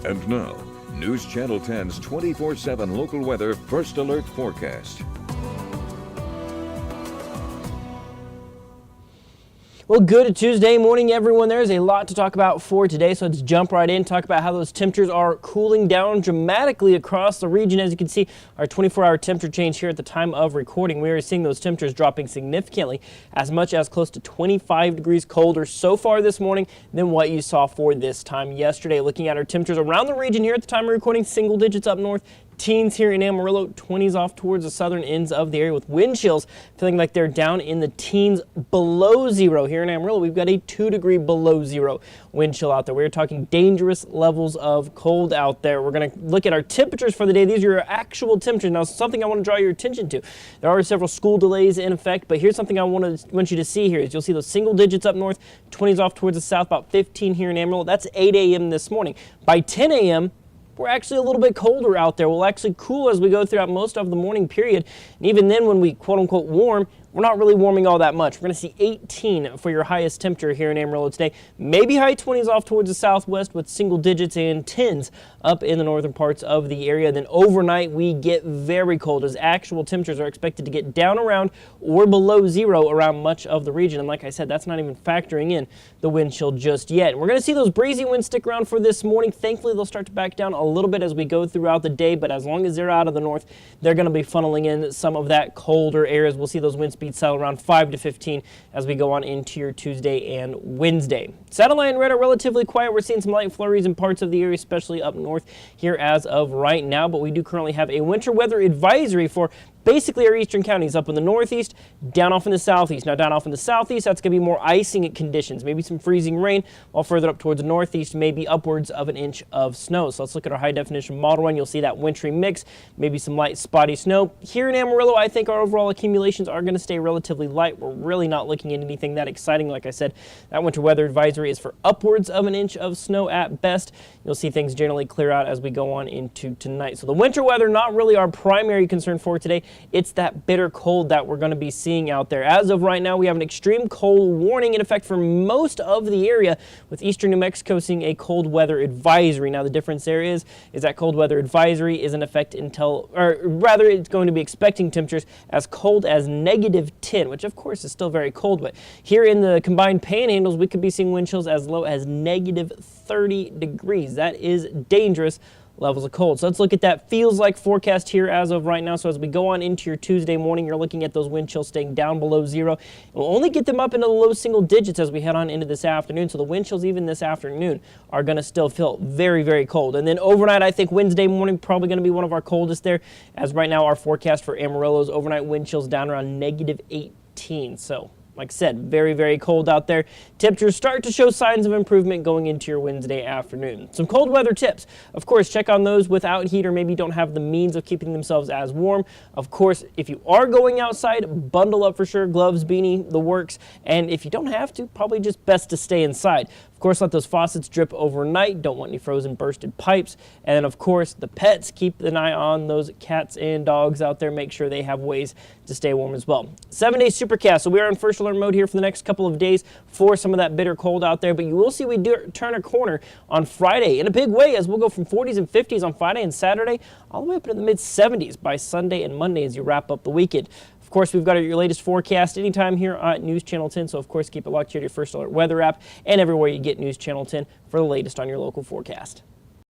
And now, News Channel 10's 24/7 local weather first alert forecast. Well, good Tuesday morning, everyone. There's a lot to talk about for today, so let's jump right in, talk about how those temperatures are cooling down dramatically across the region. As you can see, our 24-hour temperature change here at the time of recording, we are seeing those temperatures dropping significantly, as much as close to 25 degrees colder so far this morning than what you saw for this time yesterday. Looking at our temperatures around the region here at the time of recording, single digits up north, teens here in Amarillo, 20s off towards the southern ends of the area, with wind chills feeling like they're down in the teens below zero. Here in Amarillo, we've got a 2-degree below zero wind chill out there. We're talking dangerous levels of cold out there. We're going to look at our temperatures for the day. These are your actual temperatures. Now, something I want to draw your attention to. There are several school delays in effect, but here's something I want you to see here is you'll see those single digits up north, 20s off towards the south, about 15 here in Amarillo. That's 8 a.m. this morning. By 10 a.m., we're actually a little bit colder out there. We'll actually cool as we go throughout most of the morning period. And even then, when we quote-unquote warm, we're not really warming all that much. We're going to see 18 for your highest temperature here in Amarillo today. Maybe high 20s off towards the southwest with single digits and 10s up in the northern parts of the area. Then overnight, we get very cold as actual temperatures are expected to get down around or below zero around much of the region. And like I said, that's not even factoring in the wind chill just yet. And we're going to see those breezy winds stick around for this morning. Thankfully, they'll start to back down a little bit as we go throughout the day. But as long as they're out of the north, they're going to be funneling in some of that colder areas. We'll see those wind speeds settle around 5 to 15 as we go on into your Tuesday and Wednesday. Satellite and red are relatively quiet. We're seeing some light flurries in parts of the area, especially up north here as of right now, but we do currently have a winter weather advisory for basically our eastern counties up in the northeast, down off in the southeast. Now down off in the southeast, that's going to be more icing conditions, maybe some freezing rain, while further up towards the northeast, maybe upwards of an inch of snow. So let's look at our high definition model run. You'll see that wintry mix, maybe some light spotty snow. Here in Amarillo, I think our overall accumulations are going to stay relatively light. We're really not looking at anything that exciting. Like I said, that winter weather advisory is for upwards of an inch of snow at best. You'll see things generally clear out as we go on into tonight. So the winter weather, not really our primary concern for today. It's that bitter cold that we're going to be seeing out there. As of right now, we have an extreme cold warning in effect for most of the area, with eastern New Mexico seeing a cold weather advisory. Now, the difference there is that cold weather advisory is in effect until, or rather, it's going to be expecting temperatures as cold as -10, which of course is still very cold. But here in the combined panhandles, we could be seeing wind chills as low as -30 degrees. That is dangerous levels of cold. So let's look at that feels like forecast here as of right now. So as we go on into your Tuesday morning, you're looking at those wind chills staying down below zero. We'll only get them up into the low single digits as we head on into this afternoon. So the wind chills even this afternoon are going to still feel very, very cold. And then overnight, I think Wednesday morning probably going to be one of our coldest there, as right now our forecast for Amarillo's overnight wind chills down around -18. So like I said, very, very cold out there. Temperatures start to show signs of improvement going into your Wednesday afternoon. Some cold weather tips. Of course, check on those without heat or maybe don't have the means of keeping themselves as warm. Of course, if you are going outside, bundle up for sure. Gloves, beanie, the works. And if you don't have to, probably just best to stay inside. Of course, let those faucets drip overnight. Don't want any frozen, bursted pipes. And then, of course, the pets, keep an eye on those cats and dogs out there. Make sure they have ways to stay warm as well. 7-day supercast. So we are in first alert mode here for the next couple of days for some of that bitter cold out there. But you will see we do turn a corner on Friday in a big way, as we'll go from 40s and 50s on Friday and Saturday all the way up into the mid-70s by Sunday and Monday as you wrap up the weekend. Of course, we've got your latest forecast anytime here at News Channel 10, so of course keep it locked here to your First Alert weather app and everywhere you get News Channel 10 for the latest on your local forecast.